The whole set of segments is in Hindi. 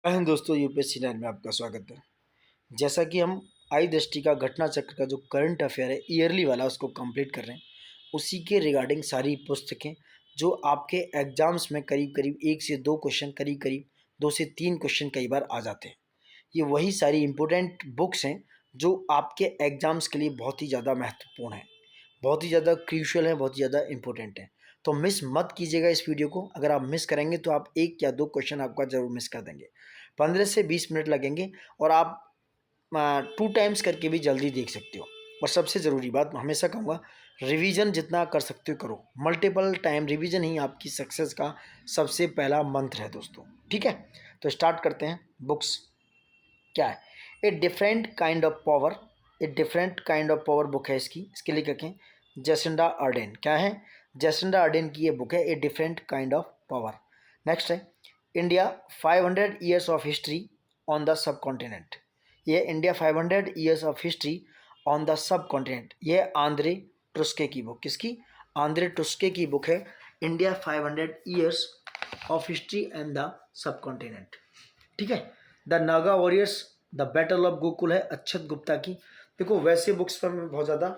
दोस्तों यूपीएससी 9 में आपका स्वागत है। जैसा कि हम आई दृष्टि का घटना चक्र का जो करंट अफेयर है ईयरली वाला उसको कंप्लीट कर रहे हैं, उसी के रिगार्डिंग सारी पुस्तकें जो आपके एग्जाम्स में करीब करीब 1 से 2 क्वेश्चन, करीब करीब 2 से 3 क्वेश्चन कई बार आ जाते हैं। ये वही सारी इंपॉर्टेंट बुक्स हैं जो आपके एग्जाम्स के लिए बहुत ही ज़्यादा महत्वपूर्ण है, बहुत ही ज़्यादा क्रूशियल है, बहुत ही ज़्यादा इंपॉर्टेंट है। तो मिस मत कीजिएगा इस वीडियो को। अगर आप मिस करेंगे तो आप 1 या 2 क्वेश्चन आपका ज़रूर मिस कर देंगे। 15 से 20 मिनट लगेंगे और आप 2 टाइम्स करके भी जल्दी देख सकते हो। और सबसे ज़रूरी बात मैं हमेशा कहूँगा, रिवीजन जितना कर सकते हो करो। मल्टीपल टाइम रिवीजन ही आपकी सक्सेस का सबसे पहला मंत्र है दोस्तों। ठीक है, तो स्टार्ट करते हैं। बुक्स क्या है? A different kind of power, A different kind of power book है इसके लेखक हैं जेसिंडा आर्डेन। क्या है? जेसिंडा आर्डेन की ये बुक है a different kind of power. Next है India 500 years of history on the subcontinent. ये India 500 years of history on the subcontinent, ये आंद्रे टुस्के की बुक। किसकी? आंद्रे टुस्के की बुक है India 500 years of history and the subcontinent. ठीक है। The Naga warriors the battle of Gokul है अक्षत गुप्ता की। देखो वैसे बुक्स पर मैं बहुत ज़्यादा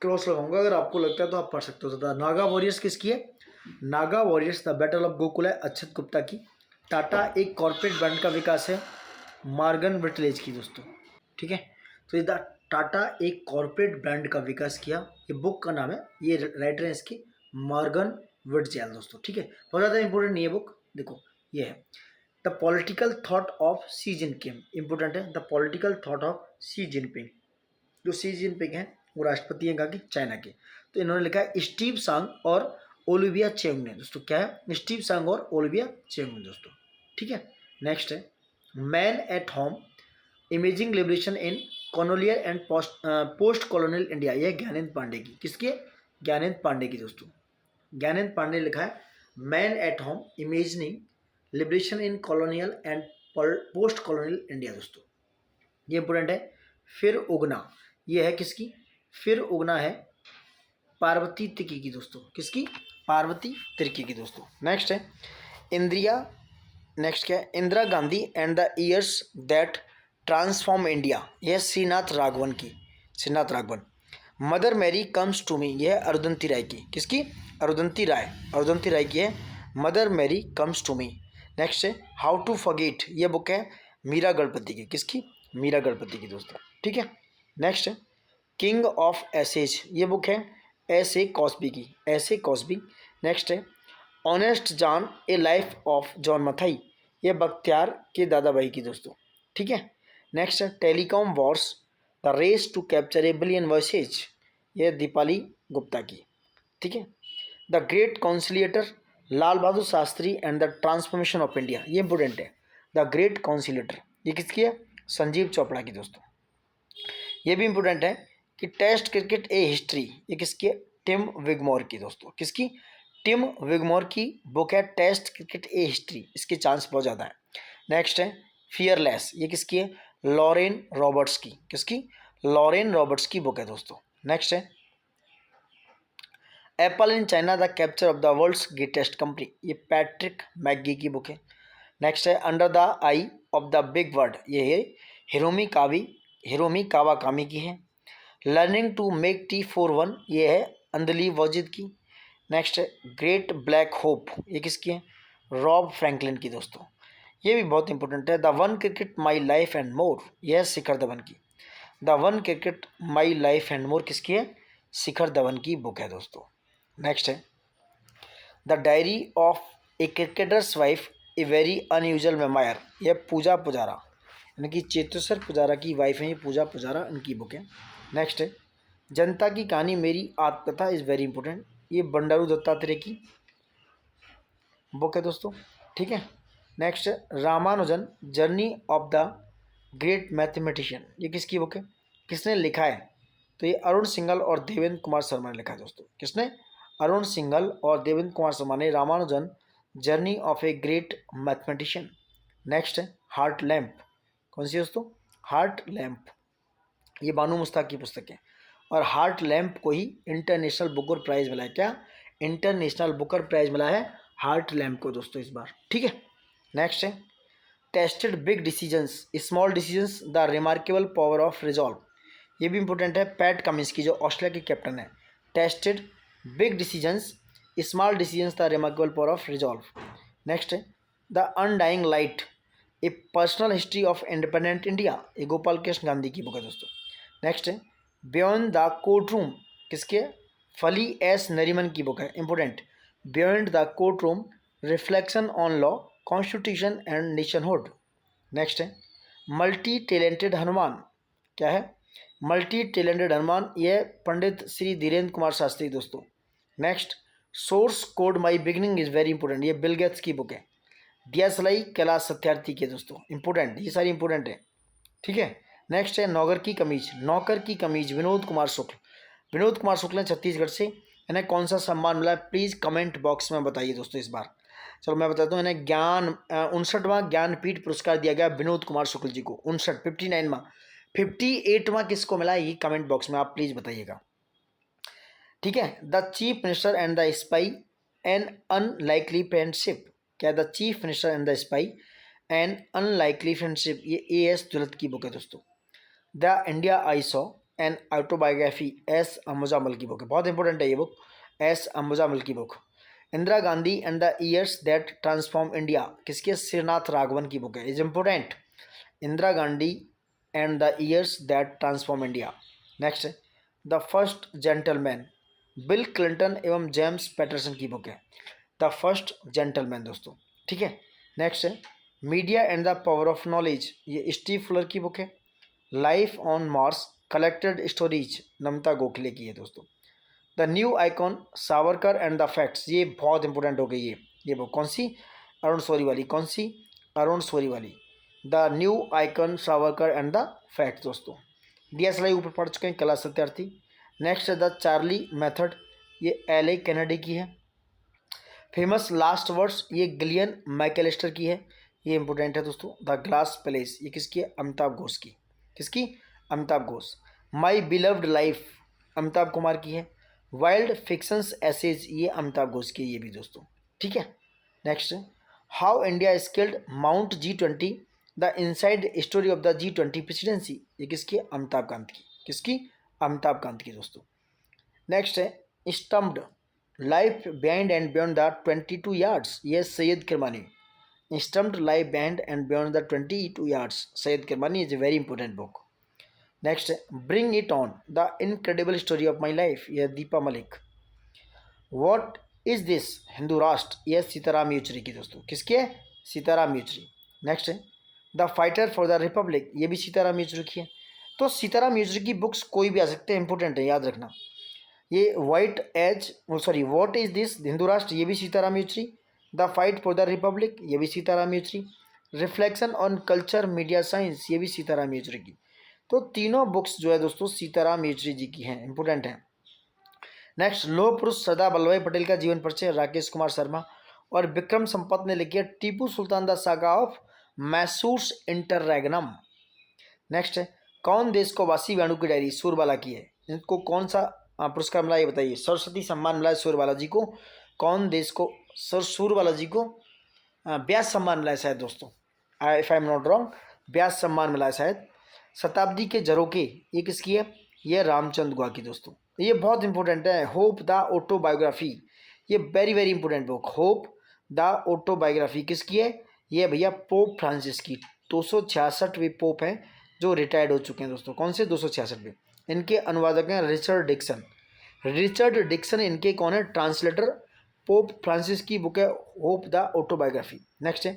क्रॉस लगाऊंगा, अगर आपको लगता है तो आप पढ़ सकते हो। द नागा वॉरियर्स किसकी है? Naga warriors the battle of Gokul है अक्षत गुप्ता की। टाटा एक कॉर्पोरेट ब्रांड का विकास है मॉर्गन विटलेज की दोस्तों। ठीक है, तो ये द टाटा एक कॉर्पोरेट ब्रांड का विकास किया, ये बुक का नाम है, ये राइटर है इसके मॉर्गन विटजेल दोस्तों। ठीक है, बहुत ज़्यादा इंपॉर्टेंट नहीं है बुक। देखो ये है the political thought of Xi Jinping, important है। The political thought of Xi Jinping, जो सी जिनपिंग है वो राष्ट्रपति हैं कहाँ के? चाइना के। तो इन्होंने लिखा है स्टीव सांग और ओलिविया चेंग ने दोस्तों। क्या है? स्टीव सांग और ओलिविया चेंग ने दोस्तों। ठीक है, नेक्स्ट है man at home imaging liberation in colonial and post colonial India, यह ज्ञानेंद्र पांडे की। किसकी है? ज्ञानेंद्र पांडे की दोस्तों। ज्ञानेंद्र पांडे ने लिखा है man at home imagining liberation in colonial and post colonial India दोस्तों, ये इंपोर्टेंट है। फिर उगना, ये है किसकी? फिर उगना है पार्वती तिर्की की दोस्तों। किसकी? पार्वती तिर्की की दोस्तों। नेक्स्ट है इंदिरा, नेक्स्ट क्या है? Indira Gandhi and the years that transform India, यह श्रीनाथ राघवन की। Srinath Raghavan. Mother Mary comes to me, यह अरुंधति राय की। किसकी? अरुंधति राय, अरुंधति राय की है mother Mary comes to me. Next है हाउ टू फॉरगेट, यह बुक है मीरा गणपति की। किसकी? मीरा गणपति की दोस्तों। ठीक है, नेक्स्ट है किंग ऑफ एसेज, ये बुक है एस ए कॉस्बी की, एस ए कॉस्बी। नेक्स्ट है honest John A life of John Mathai, ये बख्तियार के दादा भाई की दोस्तों। ठीक है, नेक्स्ट है telecom wars the race to capture a billion voices, ये दीपाली गुप्ता की। ठीक है, the great conciliator Lal Bahadur Shastri and the transformation of India, ये इंपोर्टेंट है। द ग्रेट कॉन्सिलिएटर, ये किसकी है? संजीव चोपड़ा की दोस्तों। ये भी इंपोर्टेंट है कि टेस्ट क्रिकेट ए हिस्ट्री, ये किसकी है? टिम विगमोर की दोस्तों। किसकी? टिम विगमोर की बुक है टेस्ट क्रिकेट ए हिस्ट्री, इसके चांस बहुत ज़्यादा है। नेक्स्ट है फियरलेस, ये किसकी है? लॉरेन रॉबर्ट्स की। किसकी? लॉरेन रॉबर्ट्स की बुक है दोस्तों। नेक्स्ट है Apple in China the capture of the world's greatest company, ये पैट्रिक मैगी की बुक है। नेक्स्ट है under the eye of the big word, ये है हिरोमी कावाकामी की है। Learning to make tea for one, ये है अंदली वाजिद की। नेक्स्ट है ग्रेट ब्लैक होप, ये किसकी है? रॉब फ्रैंकलिन की दोस्तों। ये भी बहुत इंपॉर्टेंट है। The one cricket my life and more, यह है शिखर धवन की। The one cricket my life and more किसकी है? शिखर धवन की बुक है दोस्तों। नेक्स्ट है the diary of A cricketers wife a very unusual memoir, यह पूजा पुजारा, यानी कि चेतेश्वर पुजारा की वाइफ है ये पूजा पुजारा, इनकी बुक है। नेक्स्ट है जनता की कहानी मेरी आत्मकथा इज़ वेरी इंपॉर्टेंट, ये बंडारू दत्तात्रेय की बुक है दोस्तों। ठीक है, नेक्स्ट है Ramanujan journey of the great mathematician, ये किसकी बुक है? किसने लिखा है? तो ये अरुण सिंघल और देवेंद्र कुमार शर्मा ने लिखा है दोस्तों। किसने? अरुण सिंघल और देवेंद्र कुमार शर्मा ने Ramanujan journey of a great mathematician. Next है हार्ट लैम्प, कौन सी दोस्तों? हार्ट लैम्प, ये बानू मुश्ताक की पुस्तक है। और हार्ट लैम्प को ही इंटरनेशनल बुकर प्राइज़ मिला है। क्या? इंटरनेशनल बुकर प्राइज़ मिला है हार्ट लैम्प को दोस्तों इस बार। ठीक है, नेक्स्ट है tested big decisions small decisions the remarkable power of resolve, ये भी इंपॉर्टेंट है। पैट कमिंस की जो ऑस्ट्रेलिया के कैप्टन है, tested big decisions small decisions the remarkable power of resolve. Next है the undying light a personal history of independent India, ये गोपाल कृष्ण गांधी की बुक है दोस्तों। नेक्स्ट है बियॉन्ड द कोर्ट रूम, किसके, फली एस नरीमन की बुक है, important. Beyond the court room reflection on law constitution and nationhood. Next है मल्टी टैलेंटेड हनुमान, क्या है, मल्टी टैलेंटेड हनुमान, ये पंडित श्री धीरेन्द्र कुमार शास्त्री दोस्तों। Next source code my beginning is very important, ये बिल गेट्स की बुक है। दियासलाई कैलाश सत्यार्थी के दोस्तों, इंपॉर्टेंट, ये सारी इंपॉर्टेंट है, ठीक है। नेक्स्ट है नौकर की कमीज, नौकर की कमीज विनोद कुमार शुक्ल, विनोद कुमार शुक्ल ने छत्तीसगढ़ से, इन्हें कौन सा सम्मान मिला है, प्लीज़ कमेंट बॉक्स में बताइए दोस्तों इस बार। चलो मैं बताता हूँ, इन्हें 59वां ज्ञानपीठ पुरस्कार दिया गया विनोद कुमार शुक्ल जी को, 59वां 58वां किसको मिला है, ये कमेंट बॉक्स में आप प्लीज़ बताइएगा, ठीक है। The chief minister and the spy an unlikely friendship, क्या, the chief minister and the spy an unlikely friendship, ये A.S. दुलत की बुक है दोस्तों। The India I saw an autobiography S Ambujammal की बुक है, बहुत इंपॉर्टेंट है ये बुक, एस अम्बुजामल की book. Indira Gandhi and the years that transform India, किसके, श्रीनाथ राघवन की बुक है, is important. Indira Gandhi and the years that transform India. Next the first gentleman, Bill Clinton एवं जेम्स पैटरसन की बुक है, द फर्स्ट जेंटलमैन दोस्तों, ठीक है। नेक्स्ट है media and the power of knowledge, ये स्टीव फुलर की बुक है। Life on Mars collected stories, Namita Gokhale की है दोस्तों। The new icon Savarkar and the facts, ये बहुत इंपॉर्टेंट हो गई है, ये बुक कौन सी, अरुण शौरी वाली, कौन सी, अरुण शौरी वाली। The new icon Savarkar and the facts दोस्तों। DSLI ऊपर पढ़ चुके हैं, कैलाश सत्यार्थी। नेक्स्ट है द चार्ली मेथड, ये LA कैनेडी की है। फेमस लास्ट वर्ड्स, ये गिलियन मैकेलिस्टर की है, ये इंपॉर्टेंट है दोस्तों। द ग्लास पैलेस, ये किसकी है, अमिताभ घोष की, किसकी, अमिताभ घोष। माई बिलव्ड लाइफ, अमिताभ कुमार की है। वाइल्ड फिक्शंस एसेज, ये अमिताभ घोष की, ये भी दोस्तों, ठीक है। Next how India scaled mount G20 the inside story of the G20 presidency, ये किसकी, अमिताभ कांत की, किसकी, अमिताभ कांत की दोस्तों। नेक्स्ट है stumped life behind and beyond the 22 yards, ये Syed Kirmani. Stumped life behind and beyond the 22 yards, Syed Kirmani, is a very important book. Next bring it on the incredible story of my life, यह Deepa Malik. What is this Hindu Rashtra, यह सीताराम येचुरी की दोस्तों, किसकी है, सीताराम येचुरी। नेक्स्ट है the fighter for the republic, ये भी सीताराम येचुरी की है। तो सीताराम येचुरी की बुक्स कोई भी आ सकते हैं, इंपॉर्टेंट है, याद रखना। ये व्हाट इज दिस हिंदू राष्ट्र, ये भी Sitaram Yechury. The fight for the republic, ये भी Sitaram Yechury. Reflection on culture media science, ये भी सीताराम येचुरी की। तो तीनों बुक्स जो है दोस्तों सीताराम येचुरी जी की हैं, इंपॉर्टेंट हैं। नेक्स्ट लौह पुरुष सरदार वल्लभ भाई पटेल का जीवन परिचय, राकेश कुमार शर्मा और विक्रम संपत ने लिखी है। Tipu Sultan the saga of Mysore's interregnum. Next है कौन देश को वासी वेणु की डायरी, सूरबाला की है, इनको कौन सा पुरस्कार मिला ये बताइए। सरस्वती सम्मान मिला है सूरबाला जी को। कौन देश को, सर सूरबाला जी को व्यास सम्मान मिला है शायद दोस्तों, if I am not wrong, Vyas Samman मिला है शायद। शताब्दी के झरोखे, ये किसकी है, ये रामचंद्र गुहा की दोस्तों, ये बहुत इंपॉर्टेंट है। होप द ऑटोबायोग्राफी, ये very very important book. Hope the autobiography किसकी है, ये भैया पोप फ्रांसिस की। 266वें पोप हैं जो रिटायर्ड हो चुके हैं दोस्तों, कौन से 266वें। इनके अनुवादक हैं रिचर्ड डिक्सन। रिचर्ड डिक्सन इनके कौन है, ट्रांसलेटर। पोप फ्रांसिस की बुक है होप द ऑटोबायोग्राफी। नेक्स्ट है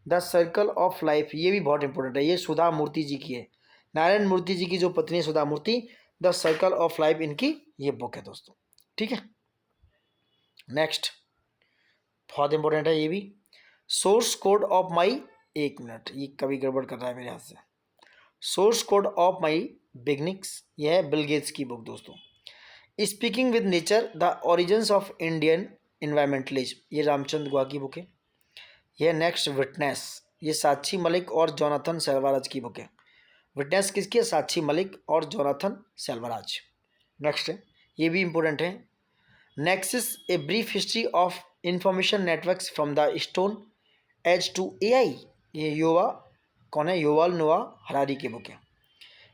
द सर्कल ऑफ लाइफ, ये भी बहुत इंपॉर्टेंट है, ये सुधा मूर्ति जी की है। नारायण मूर्ति जी की जो पत्नी है सुधा मूर्ति, द सर्कल ऑफ लाइफ इनकी ये बुक है दोस्तों, ठीक है। नेक्स्ट बहुत इंपॉर्टेंट है ये भी, सोर्स कोड ऑफ माई, एक मिनट ये कभी गड़बड़ कर रहा है मेरे हाथ से। Source code of my beginnings, यह है बिल गेट्स की बुक दोस्तों। Speaking with nature the origins of Indian environmentalism, ये रामचंद्र गुहा की बुक है। यह नेक्स्ट विटनेस, ये साक्षी मलिक और जोनाथन सेल्वराज की बुक है। विटनेस किसकी है, साक्षी मलिक और जोनाथन सेल्वराज। नेक्स्ट है ये भी इंपॉर्टेंट है, Nexus a brief history of information networks from the stone age to AI, ये कौन है? युval नोआ हरारी की बुक है।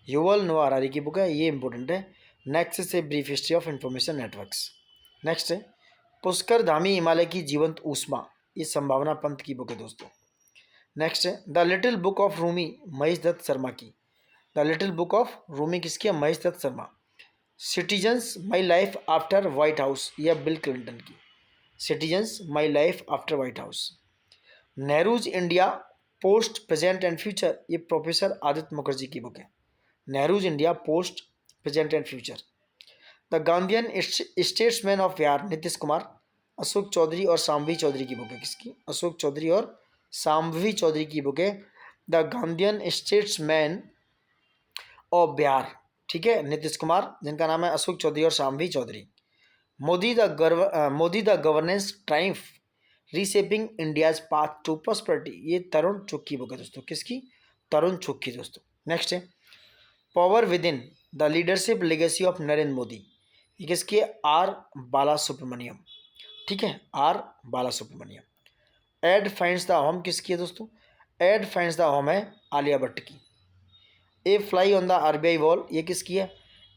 युval नोआ हरारी की बुक है, ये इंपॉर्टेंट है। नेक्स्ट से brief history of information networks. Next है पुष्कर धामी हिमालय की जीवंत ऊष्मा, ये संभावना पंत की बुक है दोस्तों। नेक्स्ट है the little book of Rumi, Mahesh Dutt Sharma की। The little book of Rumi किसकी है? Mahesh Dutt Sharma. Citizens my life after White House, यह बिल क्लिंटन की। Citizens my life after White House. Nehru's India post present and future, ये प्रोफेसर आदित्य मुखर्जी की बुक है। Nehru's India post present and future. The Gandhian statesman of Bihar, Nitish Kumar. Ashok Chaudhary और शाम्भवी चौधरी की बुक है। किसकी? अशोक चौधरी और शाम्भवी चौधरी की बुक है the Gandhian statesman of Bihar. ठीक है, नीतीश कुमार, जिनका नाम है अशोक चौधरी और Shambhavi Chaudhary. Modi the governance triumph, reshaping India's path to prosperity, ये तरुण चुग की बुक है दोस्तों। किसकी? तरुण चुग की दोस्तों। नेक्स्ट है power within, the leadership legacy of Narendra Modi, ये किसकी है? आर बाला सुब्रमण्यम। ठीक है, R Bala Subramaniam. Ed finds the home किसकी है दोस्तों? एड फाइंड्स द होम है आलिया भट्ट की। A fly on the RBI wall, ये किसकी है?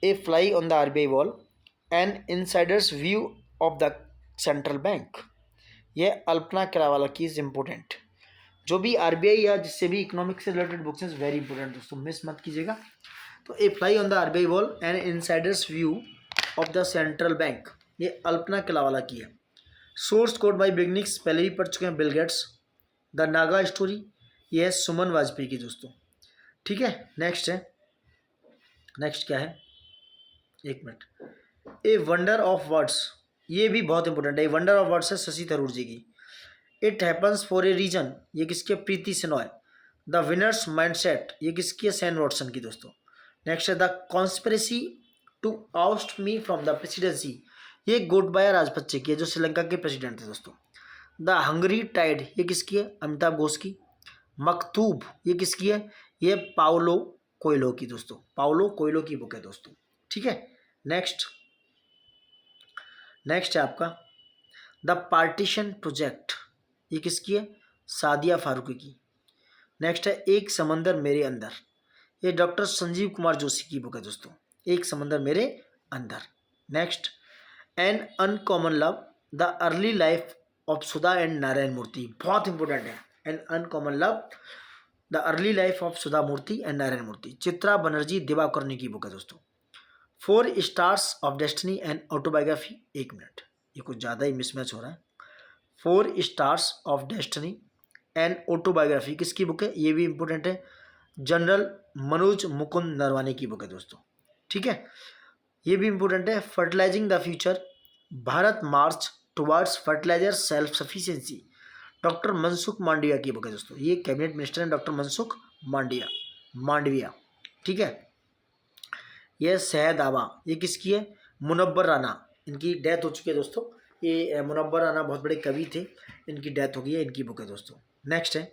A fly on the RBI wall, an insider's view of the central bank, ये अल्पना केरावाला की इज इम्पोर्टेंट। जो भी आरबीआई या जिससे भी इकोनॉमिक्स से रिलेटेड बुक्स हैं वेरी इंपॉर्टेंट दोस्तों, मिस मत कीजिएगा। तो a fly on the RBI wall an insider's view of the central bank, ये अल्पना केरावाला की है। सोर्स कोड बाय बिगनिक्स, पहले भी पढ़ चुके हैं, Bill Gates. The Naga story, ये है सुमन वाजपेयी की दोस्तों। ठीक है, नेक्स्ट है, नेक्स्ट क्या है? एक minute. A wonder of words, ये भी बहुत इंपॉर्टेंट है। ए वंडर ऑफ वर्ड्स है शशि थरूर जी की। It happens for a reason, ये किसकी है? Preeti Shenoy. The winners mindset, ये किसकी है? सैन वॉटसन की दोस्तों। नेक्स्ट है the conspiracy to oust me from the presidency, ये गोटबाया राजपक्षे की है, जो श्रीलंका के प्रेसिडेंट थे दोस्तों। द हंगरी टाइड, ये किसकी है? अमिताभ घोष की। मकतूब, ये किसकी है? ये पाउलो कोयलो की दोस्तों। पाउलो कोयलो की बुक है दोस्तों। ठीक है, नेक्स्ट नेक्स्ट है आपका द पार्टीशन प्रोजेक्ट, ये किसकी है? सादिया फारूकी की। नेक्स्ट है एक समंदर मेरे अंदर, ये डॉक्टर संजीव कुमार जोशी की बुक है दोस्तों। एक समंदर मेरे अंदर। Next an uncommon love, the early life of Sudha and Narayan Murthy, बहुत इंपॉर्टेंट है। An uncommon love, the early life of Sudha Murthy and Narayan Murthy, Chitra Banerjee Divakaruni की बुक है दोस्तों। 4 stars of destiny and autobiography, एक मिनट, ये कुछ ज़्यादा ही मिसमैच हो रहा है। 4 stars of destiny and autobiography किसकी बुक है? ये भी इंपॉर्टेंट है, जनरल मनोज मुकुंद नरवाने की बुक है दोस्तों। ठीक है, ये भी इंपॉर्टेंट है। Fertilizing the future, Bharat march towards fertilizer self sufficiency, doctor Mansukh Mandaviya की बुक है दोस्तों। ये कैबिनेट मिनिस्टर हैं डॉक्टर मनसुख मांडविया। ठीक है, यह शहद आवा, ये किसकी है? मुनव्वर राना, इनकी डेथ हो चुकी है दोस्तों। ये मुनव्वर राना बहुत बड़े कवि थे, इनकी डेथ हो गई है, इनकी बुक है दोस्तों। नेक्स्ट है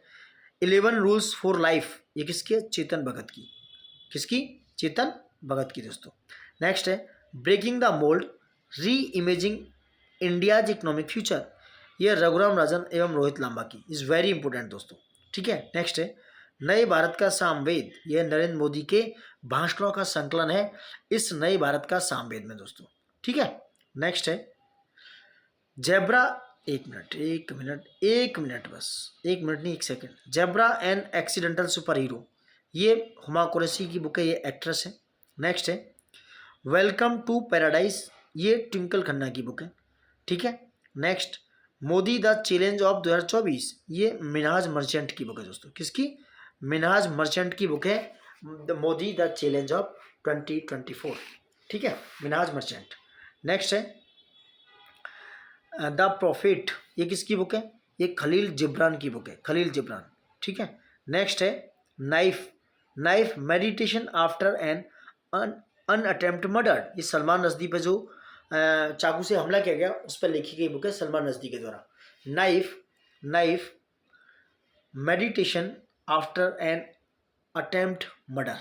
11 रूल्स फॉर लाइफ, ये किसकी है? चेतन भगत की। किसकी? चेतन भगत की दोस्तों। नेक्स्ट है ब्रेकिंग द मोल्ड, री इमेजिंग इंडियाज इकोनॉमिक फ्यूचर, ये रघुराम राजन एवं रोहित लांबा की, इज़ वेरी इंपॉर्टेंट दोस्तों। ठीक है, नेक्स्ट है नए भारत का सामवेद, यह नरेंद्र मोदी के भाषणों का संकलन है इस नए भारत का सामवेद में दोस्तों। ठीक है, नेक्स्ट है जेब्रा, एक मिनट बस, एक मिनट नहीं, एक second. Zebra and accidental super hero, ये हुमा कुरैशी की बुक है, ये एक्ट्रेस है। नेक्स्ट है वेलकम टू पैराडाइज, ये ट्विंकल खन्ना की बुक है। ठीक है, next Modi the challenge of 2024, ये मिनहाज मर्चेंट की बुक है दोस्तों। किसकी? मिनहाज मर्चेंट की बुक है मोदी द चैलेंज ऑफ 2024। ठीक है, मिनहाज मर्चेंट। नेक्स्ट है द प्रॉफिट, ये किसकी बुक है? ये खलील जिब्रान की बुक है, खलील जिब्रान। ठीक है, नेक्स्ट है knife meditation after an attempted murder, ये सलमान रश्दी पे जो चाकू से हमला किया गया उस पर लिखी गई बुक है सलमान रश्दी के द्वारा। Knife meditation after an attempt murder.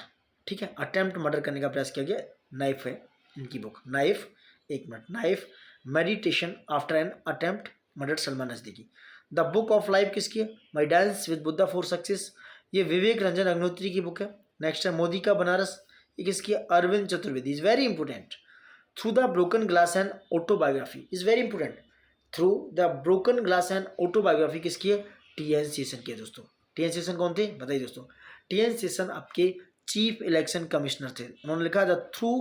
ठीक है, अटेम्प्ट मर्डर करने का प्रयास किया गया, नाइफ है इनकी book. Knife meditation after an attempt murder, Salman Rushdie की। द बुक ऑफ लाइफ किसकी है? My dance with Buddha for success, ये विवेक रंजन अग्निहोत्री की बुक है। नेक्स्ट है मोदी का बनारस, ये किसकी है? Arvind Chaturvedi, is very important. Through the broken glass and autobiography is very important. Through the broken glass and autobiography किसकी है? टी.एन. शेषन की है दोस्तों। टी.एन. शेषन कौन थे बताइए दोस्तों? टी.एन. शेषन आपके चीफ इलेक्शन कमिश्नर थे, उन्होंने लिखा the through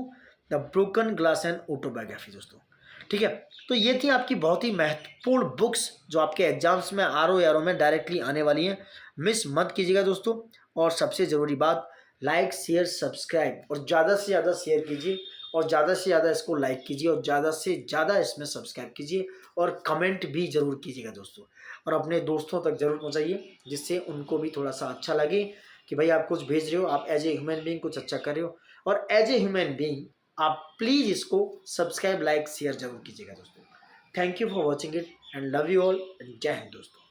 the broken glass and autobiography दोस्तों। ठीक है, तो ये थी आपकी बहुत ही महत्वपूर्ण बुक्स जो आपके एग्जाम्स में आर में डायरेक्टली आने वाली हैं, मिस मत कीजिएगा दोस्तों। और सबसे ज़रूरी बात, लाइक शेयर सब्सक्राइब और ज़्यादा से ज़्यादा शेयर कीजिए और ज़्यादा से ज़्यादा इसको लाइक कीजिए और ज़्यादा से ज़्यादा इसमें सब्सक्राइब कीजिए और कमेंट भी ज़रूर कीजिएगा दोस्तों। और अपने दोस्तों तक ज़रूर पहुँचाइए जिससे उनको भी थोड़ा सा अच्छा लगे कि भाई आप कुछ भेज रहे हो, आप एज ए ह्यूमन बीइंग कुछ अच्छा कर रहे हो। और एज ए ह्यूमन बीइंग आप प्लीज़ इसको सब्सक्राइब लाइक शेयर जरूर कीजिएगा दोस्तों। Thank you for watching it and love you all and जय हिंद दोस्तों।